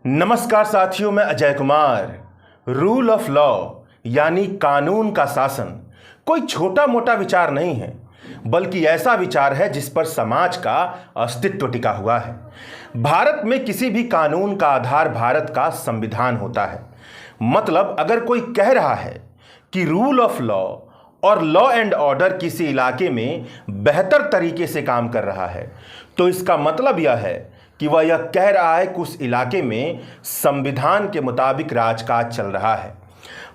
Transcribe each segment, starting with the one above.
नमस्कार साथियों, मैं Ajay Kumar. Rule of law यानी कानून का शासन कोई छोटा मोटा विचार नहीं है, बल्कि ऐसा विचार है जिस पर समाज का अस्तित्व टिका हुआ है। भारत में किसी भी कानून का आधार भारत का संविधान होता है। मतलब अगर कोई कह रहा है कि रूल ऑफ लॉ और लॉ एंड ऑर्डर किसी इलाके में बेहतर तरीके से काम कर रहा है, तो इसका मतलब यह है कि वह यह कह रहा है कि उस इलाके में संविधान के मुताबिक राजकाज चल रहा है।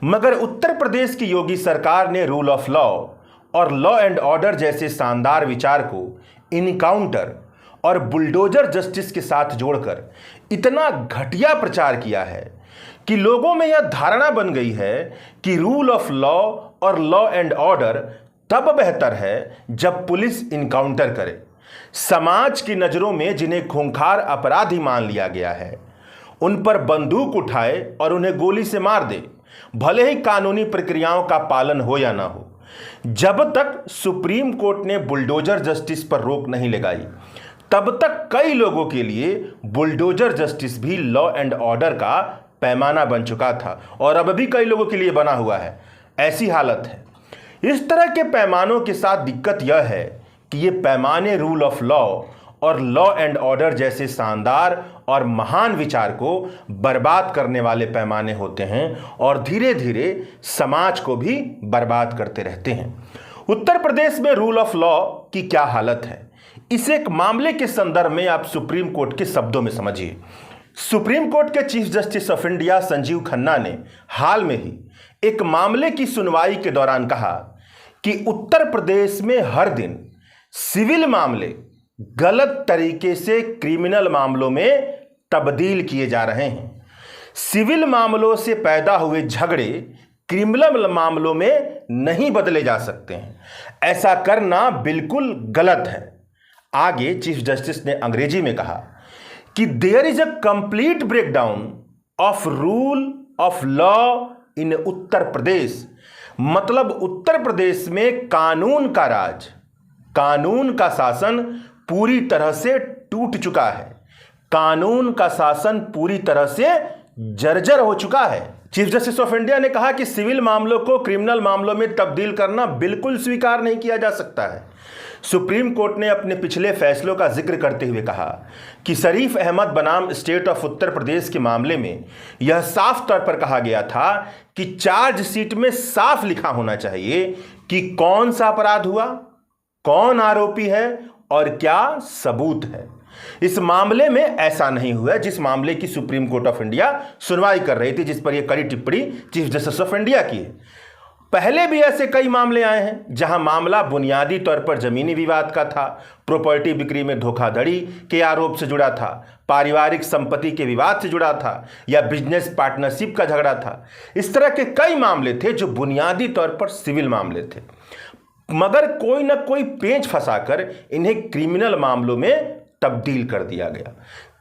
मगर उत्तर प्रदेश की योगी सरकार ने रूल ऑफ लॉ और लॉ एंड ऑर्डर जैसे शानदार विचार को इनकाउंटर और बुलडोजर जस्टिस के साथ जोड़कर इतना घटिया प्रचार किया है कि लोगों में यह धारणा बन गई है कि रूल ऑफ लॉ और लॉ एंड ऑर्डर तब बेहतर है जब पुलिस इनकाउंटर करे। समाज की नजरों में जिन्हें खूंखार अपराधी मान लिया गया है, उन पर बंदूक उठाए और उन्हें गोली से मार दे, भले ही कानूनी प्रक्रियाओं का पालन हो या ना हो। जब तक सुप्रीम कोर्ट ने बुलडोजर जस्टिस पर रोक नहीं लगाई, तब तक कई लोगों के लिए बुलडोजर जस्टिस भी लॉ एंड ऑर्डर का पैमाना बन चुका था और अब भी कई लोगों के लिए बना हुआ है। ऐसी हालत है। इस तरह के पैमानों के साथ दिक्कत यह है कि ये पैमाने रूल ऑफ लॉ और लॉ एंड ऑर्डर जैसे शानदार और महान विचार को बर्बाद करने वाले पैमाने होते हैं और धीरे धीरे समाज को भी बर्बाद करते रहते हैं। उत्तर प्रदेश में रूल ऑफ लॉ की क्या हालत है, इसे एक मामले के संदर्भ में आप सुप्रीम कोर्ट के शब्दों में समझिए। सुप्रीम कोर्ट के chief justice of India Sanjeev Khanna ने हाल में ही एक मामले की सुनवाई के दौरान कहा कि उत्तर प्रदेश में हर दिन सिविल मामले गलत तरीके से क्रिमिनल मामलों में तब्दील किए जा रहे हैं। सिविल मामलों से पैदा हुए झगड़े क्रिमिनल मामलों में नहीं बदले जा सकते हैं। ऐसा करना बिल्कुल गलत है। आगे चीफ जस्टिस ने अंग्रेजी में कहा कि there is a complete breakdown of rule of law in Uttar Pradesh. मतलब उत्तर प्रदेश में कानून का राज, कानून का शासन पूरी तरह से टूट चुका है। कानून का शासन पूरी तरह से जर्जर हो चुका है। चीफ जस्टिस ऑफ इंडिया ने कहा कि सिविल मामलों को क्रिमिनल मामलों में तब्दील करना बिल्कुल स्वीकार नहीं किया जा सकता है। सुप्रीम कोर्ट ने अपने पिछले फैसलों का जिक्र करते हुए कहा कि शरीफ अहमद बनाम स्टेट ऑफ उत्तर प्रदेश के मामले में यह साफ तौर पर कहा गया था कि चार्जशीट में साफ लिखा होना चाहिए कि कौन सा अपराध हुआ, कौन आरोपी है और क्या सबूत है। इस मामले में ऐसा नहीं हुआ जिस मामले की सुप्रीम कोर्ट ऑफ इंडिया सुनवाई कर रही थी, जिस पर यह कड़ी टिप्पणी चीफ जस्टिस ऑफ इंडिया की है। पहले भी ऐसे कई मामले आए हैं जहां मामला बुनियादी तौर पर जमीनी विवाद का था, प्रॉपर्टी बिक्री में धोखाधड़ी के आरोप से जुड़ा था, पारिवारिक संपत्ति के विवाद से जुड़ा था या बिजनेस पार्टनरशिप का झगड़ा था। इस तरह के कई मामले थे जो बुनियादी तौर पर सिविल मामले थे, मगर कोई ना कोई पेंच फंसाकर इन्हें क्रिमिनल मामलों में तब्दील कर दिया गया।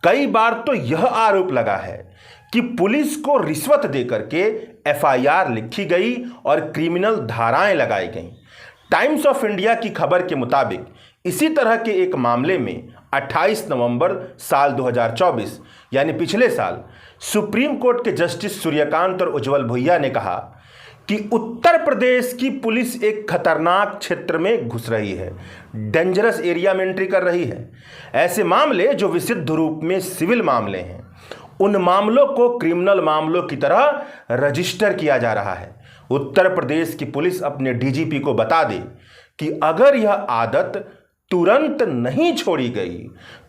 कई बार तो यह आरोप लगा है कि पुलिस को रिश्वत देकर के एफआईआर लिखी गई और क्रिमिनल धाराएं लगाई गईं। टाइम्स ऑफ इंडिया की खबर के मुताबिक इसी तरह के एक मामले में 28 नवंबर साल 2024 यानी पिछले साल सुप्रीम कोर्ट के जस्टिस सूर्यकांत और उज्जवल भुइया ने कहा कि उत्तर प्रदेश की पुलिस एक खतरनाक क्षेत्र में घुस रही है, डेंजरस एरिया में एंट्री कर रही है। ऐसे मामले जो विशुद्ध रूप में सिविल मामले हैं, उन मामलों को क्रिमिनल मामलों की तरह रजिस्टर किया जा रहा है। उत्तर प्रदेश की पुलिस अपने डीजीपी को बता दे कि अगर यह आदत तुरंत नहीं छोड़ी गई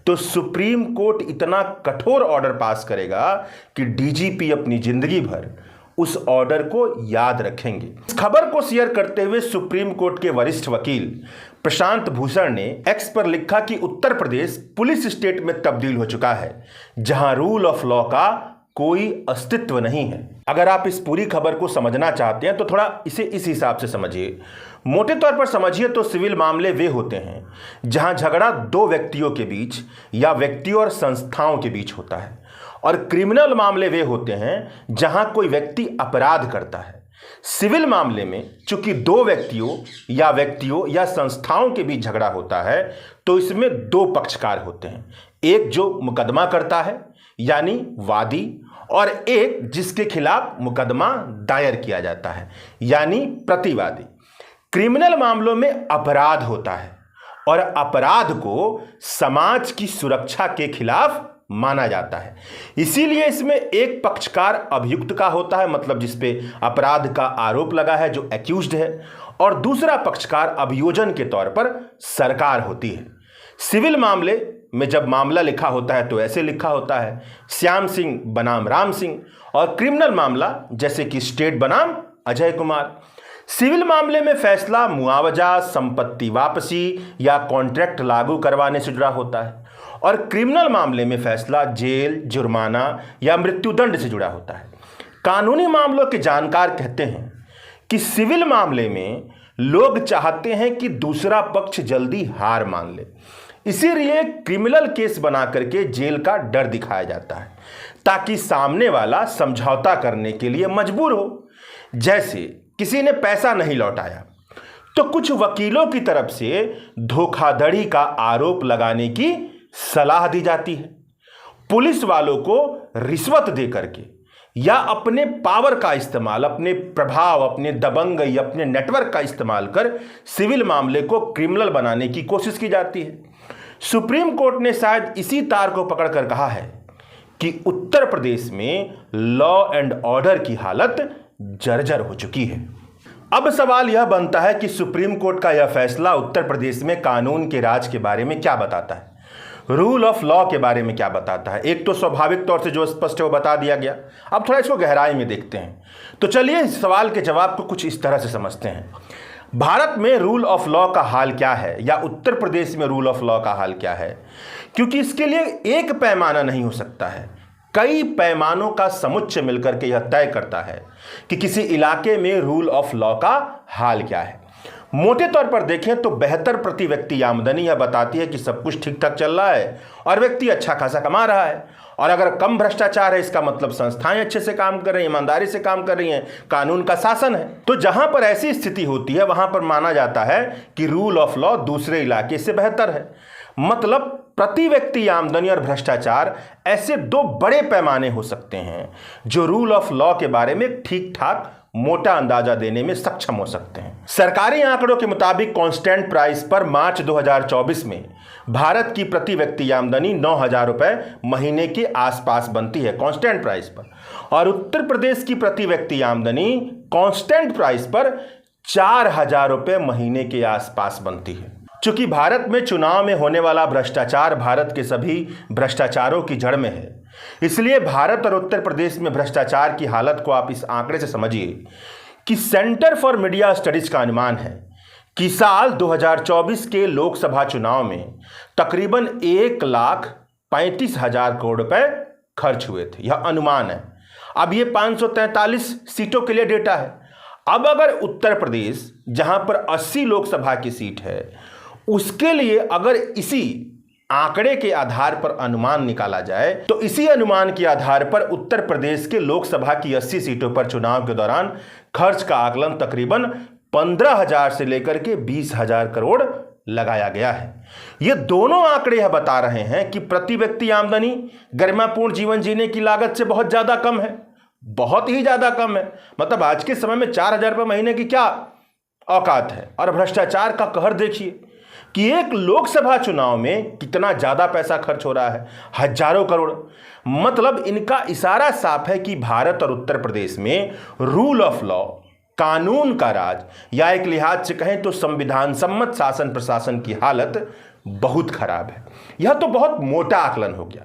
तो सुप्रीम कोर्ट इतना कठोर ऑर्डर पास करेगा कि डीजीपी अपनी जिंदगी भर उस ऑर्डर को याद रखेंगे। इस खबर को शेयर करते हुए सुप्रीम कोर्ट के वरिष्ठ वकील प्रशांत भूषण ने एक्स पर लिखा कि उत्तर प्रदेश पुलिस स्टेट में तब्दील हो चुका है जहां रूल ऑफ लॉ का कोई अस्तित्व नहीं है। अगर आप इस पूरी खबर को समझना चाहते हैं तो थोड़ा इसे इस हिसाब से समझिए। मोटे तौर पर समझिए तो सिविल मामले वे होते हैं जहां झगड़ा दो व्यक्तियों के बीच या व्यक्तियों और संस्थाओं के बीच होता है, और क्रिमिनल मामले वे होते हैं जहां कोई व्यक्ति अपराध करता है। सिविल मामले में चूंकि दो व्यक्तियों या संस्थाओं के बीच झगड़ा होता है तो इसमें दो पक्षकार होते हैं, एक जो मुकदमा करता है यानी वादी, और एक जिसके खिलाफ मुकदमा दायर किया जाता है यानी प्रतिवादी। क्रिमिनल मामलों में अपराध होता है और अपराध को समाज की सुरक्षा के खिलाफ माना जाता है। इसीलिए इसमें एक पक्षकार अभियुक्त का होता है, मतलब जिसपे अपराध का आरोप लगा है, जो एक्यूज्ड है, और दूसरा पक्षकार अभियोजन के तौर पर सरकार होती है। सिविल मामले में जब मामला लिखा होता है तो ऐसे लिखा होता है, श्याम सिंह बनाम राम सिंह, और क्रिमिनल मामला जैसे कि स्टेट बनाम अजय कुमार। सिविल मामले में फैसला मुआवजा, संपत्ति वापसी या कॉन्ट्रैक्ट लागू करवाने से जुड़ा होता है, और क्रिमिनल मामले में फैसला जेल, जुर्माना या मृत्युदंड से जुड़ा होता है। कानूनी मामलों के जानकार कहते हैं कि सिविल मामले में लोग चाहते हैं कि दूसरा पक्ष जल्दी हार मान ले, इसीलिए क्रिमिनल केस बना करके जेल का डर दिखाया जाता है ताकि सामने वाला समझौता करने के लिए मजबूर हो। जैसे किसी ने पैसा नहीं लौटाया तो कुछ वकीलों की तरफ से धोखाधड़ी का आरोप लगाने की सलाह दी जाती है। पुलिस वालों को रिश्वत दे करके या अपने पावर का इस्तेमाल, अपने प्रभाव, अपने दबंग या अपने नेटवर्क का इस्तेमाल कर सिविल मामले को क्रिमिनल बनाने की कोशिश की जाती है। सुप्रीम कोर्ट ने शायद इसी तार को पकड़कर कहा है कि उत्तर प्रदेश में लॉ एंड ऑर्डर की हालत जर्जर हो चुकी है। अब सवाल यह बनता है कि सुप्रीम कोर्ट का यह फैसला उत्तर प्रदेश में कानून के राज के बारे में क्या बताता है, रूल ऑफ लॉ के बारे में क्या बताता है। एक तो स्वाभाविक तौर से जो स्पष्ट है वो बता दिया गया, अब थोड़ा इसको गहराई में देखते हैं। तो चलिए इस सवाल के जवाब को कुछ इस तरह से समझते हैं। भारत में रूल ऑफ लॉ का हाल क्या है, या उत्तर प्रदेश में रूल ऑफ लॉ का हाल क्या है, क्योंकि इसके लिए एक पैमाना नहीं हो सकता है, कई पैमानों का समुच्चय मिलकर के यह तय करता है कि किसी इलाके में रूल ऑफ लॉ का हाल क्या है। मोटे तौर पर देखें तो बेहतर प्रति व्यक्ति आमदनी यह बताती है कि सब कुछ ठीक ठाक चल रहा है और व्यक्ति अच्छा खासा कमा रहा है, और अगर कम भ्रष्टाचार है इसका मतलब संस्थाएं अच्छे से काम कर रही हैं, ईमानदारी से काम कर रही हैं, कानून का शासन है। तो जहां पर ऐसी स्थिति होती है वहां पर माना जाता है कि रूल ऑफ लॉ दूसरे इलाके से बेहतर है। मतलब प्रति व्यक्ति आमदनी और भ्रष्टाचार ऐसे दो बड़े पैमाने हो सकते हैं जो रूल ऑफ लॉ के बारे में ठीक ठाक मोटा अंदाजा देने में सक्षम हो सकते हैं। सरकारी आंकड़ों के मुताबिक कांस्टेंट प्राइस पर मार्च 2024 में भारत की प्रति व्यक्ति आमदनी 9,000 रुपए महीने के आसपास बनती है कांस्टेंट प्राइस पर, और उत्तर प्रदेश की प्रति व्यक्ति आमदनी कांस्टेंट प्राइस पर 4,000 रुपए महीने के आसपास बनती है। चूंकि भारत में चुनाव में होने वाला भ्रष्टाचार भारत के सभी भ्रष्टाचारों की जड़ में है, इसलिए भारत और उत्तर प्रदेश में भ्रष्टाचार की हालत को आप इस आंकड़े से समझिए कि सेंटर फॉर मीडिया स्टडीज का अनुमान है कि साल 2024 के लोकसभा चुनाव में तकरीबन 1,35,000 करोड़ रुपए खर्च हुए थे। यह अनुमान है, अब ये 543 सीटों के लिए डेटा है। अब अगर उत्तर प्रदेश जहां पर 80 लोकसभा की सीट है उसके लिए अगर इसी आंकड़े के आधार पर अनुमान निकाला जाए तो इसी अनुमान के आधार पर उत्तर प्रदेश के लोकसभा की 80 सीटों पर चुनाव के दौरान खर्च का आकलन तकरीबन 15,000 से लेकर के 20,000 करोड़ लगाया गया है। ये दोनों आंकड़े यह बता रहे हैं कि प्रति व्यक्ति आमदनी गरिमापूर्ण जीवन जीने की लागत से बहुत ज्यादा कम है, बहुत ही ज्यादा कम है। मतलब आज के समय में 4,000 रुपये महीने की क्या औकात है। और भ्रष्टाचार का कहर देखिए कि एक लोकसभा चुनाव में कितना ज्यादा पैसा खर्च हो रहा है, हजारों करोड़। मतलब इनका इशारा साफ है कि भारत और उत्तर प्रदेश में रूल ऑफ लॉ, कानून का राज, या एक लिहाज से कहें तो संविधान सम्मत शासन प्रशासन की हालत बहुत खराब है। यह तो बहुत मोटा आकलन हो गया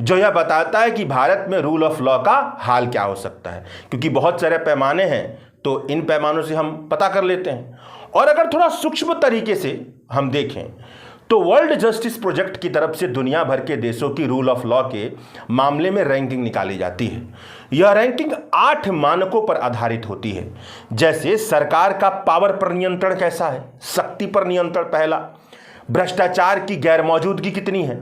जो यह बताता है कि भारत में रूल ऑफ लॉ का हाल क्या हो सकता है, क्योंकि बहुत सारे पैमाने हैं तो इन पैमानों से हम पता कर लेते हैं। और अगर थोड़ा सूक्ष्म तरीके से हम देखें तो वर्ल्ड जस्टिस प्रोजेक्ट की तरफ से दुनिया भर के देशों की रूल ऑफ लॉ के मामले में रैंकिंग निकाली जाती है। यह रैंकिंग 8 मानकों पर आधारित होती है, जैसे सरकार का पावर पर नियंत्रण कैसा है, शक्ति पर नियंत्रण पहला, भ्रष्टाचार की गैरमौजूदगी कितनी है,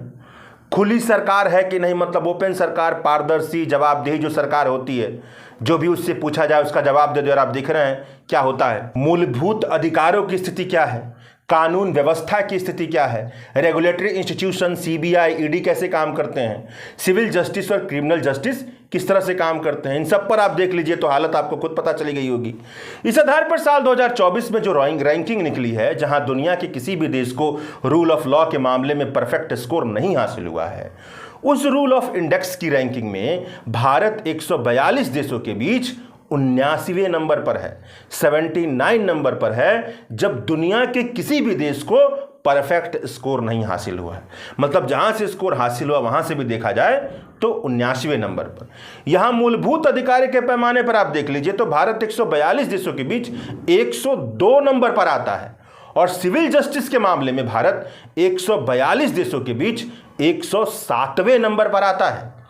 खुली सरकार है कि नहीं, मतलब ओपन सरकार, पारदर्शी जवाबदेही जो सरकार होती है, जो भी उससे पूछा जाए उसका जवाब दे दे। और आप देख रहे हैं क्या होता है, मूलभूत अधिकारों की स्थिति क्या है, कानून व्यवस्था की स्थिति क्या है, रेगुलेटरी इंस्टीट्यूशन सीबीआई ईडी कैसे काम करते हैं, सिविल जस्टिस और क्रिमिनल जस्टिस किस तरह से काम करते हैं, इन सब पर आप देख लीजिए तो हालत आपको खुद पता चली गई होगी। इस आधार पर साल 2024 में जो रैंकिंग निकली है, जहां दुनिया के किसी भी देश को रूल ऑफ लॉ के मामले में परफेक्ट स्कोर नहीं हासिल हुआ है, उस रूल ऑफ इंडेक्स की रैंकिंग में भारत 142 देशों के बीच 79वें नंबर पर है, 79 नंबर पर है, जब दुनिया के किसी भी देश को परफेक्ट स्कोर नहीं हासिल हुआ है। मतलब जहां से स्कोर हासिल हुआ वहां से भी देखा जाए तो 79वें नंबर पर। यहां मूलभूत अधिकार के पैमाने पर आप देख लीजिए तो भारत 142 देशों के बीच 102 नंबर पर आता है, और सिविल जस्टिस के मामले में भारत 142 देशों के बीच 107वें नंबर पर आता है।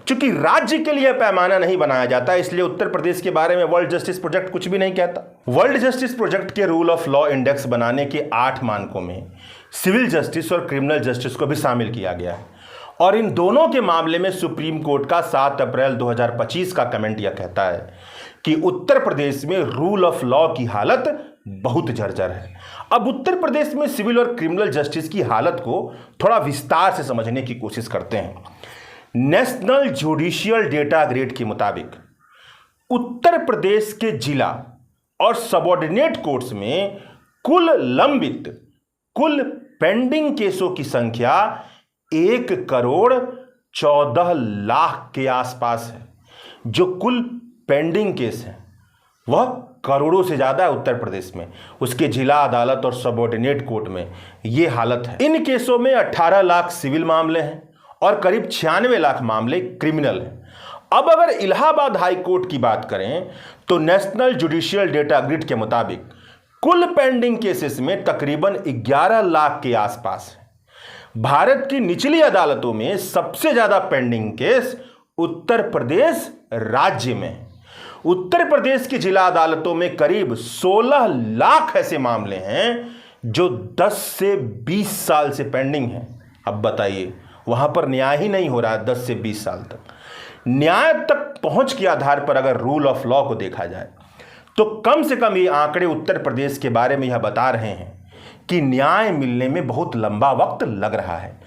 चूंकि राज्य के लिए पैमाना नहीं बनाया जाता, इसलिए उत्तर प्रदेश के बारे में वर्ल्ड जस्टिस प्रोजेक्ट कुछ भी नहीं कहता। वर्ल्ड जस्टिस प्रोजेक्ट के रूल ऑफ लॉ इंडेक्स बनाने के 8 मानकों में सिविल जस्टिस और क्रिमिनल जस्टिस को भी शामिल किया गया है, और इन दोनों के मामले में सुप्रीम कोर्ट का 7 अप्रैल 2025 का कमेंट यह कहता है कि उत्तर प्रदेश में रूल ऑफ लॉ की हालत बहुत जर्जर है। अब उत्तर प्रदेश में सिविल और क्रिमिनल जस्टिस की हालत को थोड़ा विस्तार से समझने की कोशिश करते हैं। नेशनल जुडिशियल डेटा ग्रेड के मुताबिक उत्तर प्रदेश के जिला और सबऑर्डिनेट कोर्ट्स में कुल पेंडिंग केसों की संख्या 1,14,00,000 के आसपास है। जो कुल पेंडिंग केस है वह करोड़ों से ज्यादा है उत्तर प्रदेश में, उसके जिला अदालत और सबऑर्डिनेट कोर्ट में यह हालत है। इन केसों में 18 लाख सिविल मामले हैं और करीब 96 लाख मामले क्रिमिनल हैं। अब अगर इलाहाबाद हाई कोर्ट की बात करें तो नेशनल जुडिशियल डेटा ग्रिड के मुताबिक कुल पेंडिंग केसेस में तकरीबन 11 लाख के आसपास है। भारत की निचली अदालतों में सबसे ज्यादा पेंडिंग केस उत्तर प्रदेश राज्य में है। उत्तर प्रदेश की जिला अदालतों में करीब 16 लाख ऐसे मामले हैं जो 10 से 20 साल से पेंडिंग हैं। अब बताइए, वहां पर न्याय ही नहीं हो रहा है 10 से 20 साल तक। न्याय तक पहुंच के आधार पर अगर रूल ऑफ लॉ को देखा जाए तो कम से कम ये आंकड़े उत्तर प्रदेश के बारे में यह बता रहे हैं कि न्याय मिलने में बहुत लंबा वक्त लग रहा है।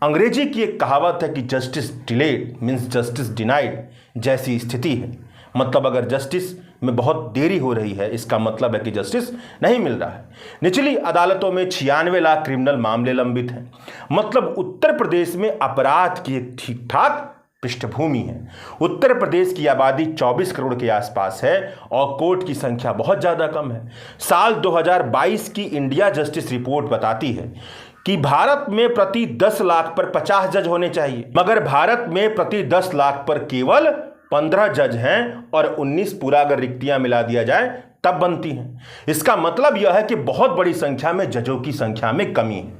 अंग्रेजी की एक कहावत है कि justice delayed means justice denied जैसी स्थिति है। मतलब अगर जस्टिस में बहुत देरी हो रही है, इसका मतलब है कि जस्टिस नहीं मिल रहा है। निचली अदालतों में 96 लाख क्रिमिनल मामले लंबित हैं। मतलब उत्तर प्रदेश में अपराध की एक ठीक ठाक पृष्ठभूमि है। उत्तर प्रदेश की आबादी 24 करोड़ के आसपास है और कोर्ट की संख्या बहुत ज़्यादा कम है। साल 2022 की इंडिया जस्टिस रिपोर्ट बताती है कि भारत में प्रति 10 लाख पर 50 जज होने चाहिए, मगर भारत में प्रति 10 लाख पर केवल 15 जज हैं और 19 पूरा अगर रिक्तियां मिला दिया जाए तब बनती हैं। इसका मतलब यह है कि बहुत बड़ी संख्या में जजों की संख्या में कमी है।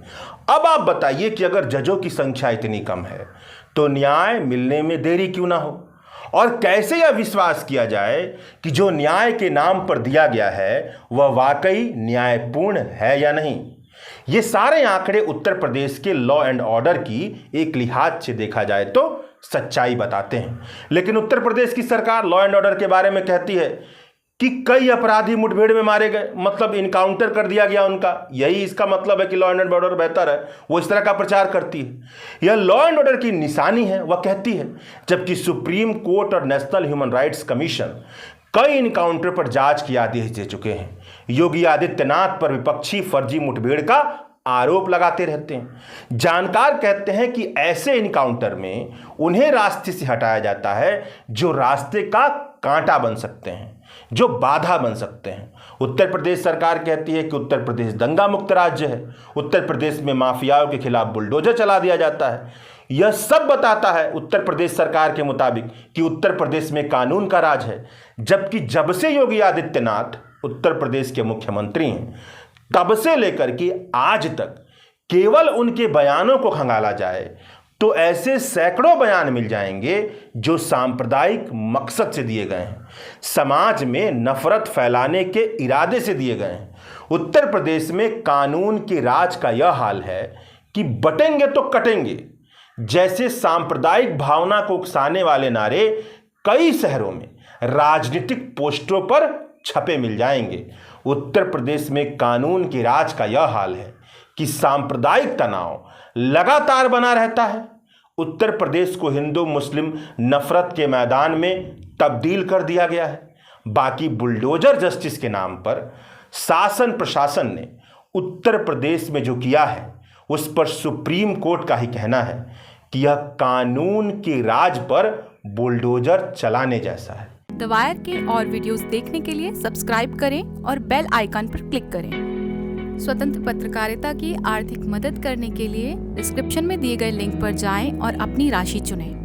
अब आप बताइए कि अगर जजों की संख्या इतनी कम है तो न्याय मिलने में देरी क्यों ना हो, और कैसे यह विश्वास किया जाए कि जो न्याय के नाम पर दिया गया है वह वाकई न्यायपूर्ण है या नहीं। ये सारे आंकड़े उत्तर प्रदेश के लॉ एंड ऑर्डर की एक लिहाज से देखा जाए तो सच्चाई बताते हैं। लेकिन उत्तर प्रदेश की सरकार लॉ एंड ऑर्डर के बारे में कहती है कि कई अपराधी मुठभेड़ में मारे गए, मतलब इनकाउंटर कर दिया गया उनका, यही इसका मतलब है कि लॉ एंड ऑर्डर बेहतर है। वो इस तरह का प्रचार करती है, यह लॉ एंड ऑर्डर की निशानी है, वह कहती है। जबकि सुप्रीम कोर्ट और नेशनल ह्यूमन राइट्स कमीशन कई इनकाउंटर पर जांच के आदेश दे चुके हैं। योगी आदित्यनाथ पर विपक्षी फर्जी मुठभेड़ का आरोप लगाते रहते हैं। जानकार कहते हैं कि ऐसे इनकाउंटर में उन्हें रास्ते से हटाया जाता है जो रास्ते का कांटा बन सकते हैं, जो बाधा बन सकते हैं। उत्तर प्रदेश सरकार कहती है कि उत्तर प्रदेश दंगा मुक्त राज्य है, उत्तर प्रदेश में माफियाओं के खिलाफ बुलडोजर चला दिया जाता है। यह सब बताता है उत्तर प्रदेश सरकार के मुताबिक कि उत्तर प्रदेश में कानून का राज है। जबकि जब से योगी आदित्यनाथ उत्तर प्रदेश के मुख्यमंत्री हैं तब से लेकर के आज तक केवल उनके बयानों को खंगाला जाए तो ऐसे सैकड़ों बयान मिल जाएंगे जो सांप्रदायिक मकसद से दिए गए हैं, समाज में नफरत फैलाने के इरादे से दिए गए हैं। उत्तर प्रदेश में कानून के राज का यह हाल है कि बटेंगे तो कटेंगे जैसे सांप्रदायिक भावना को उकसाने वाले नारे कई शहरों में राजनीतिक पोस्टरों पर छपे मिल जाएंगे। उत्तर प्रदेश में कानून के राज का यह हाल है कि सांप्रदायिक तनाव लगातार बना रहता है। उत्तर प्रदेश को हिंदू मुस्लिम नफरत के मैदान में तब्दील कर दिया गया है। बाकी बुलडोजर जस्टिस के नाम पर शासन प्रशासन ने उत्तर प्रदेश में जो किया है उस पर सुप्रीम कोर्ट का ही कहना है कि यह कानून के राज पर बुलडोजर चलाने जैसा है। द वायर के और वीडियोस देखने के लिए सब्सक्राइब करें और बेल आइकन पर क्लिक करें। स्वतंत्र पत्रकारिता की आर्थिक मदद करने के लिए डिस्क्रिप्शन में दिए गए लिंक पर जाएं और अपनी राशि चुनें।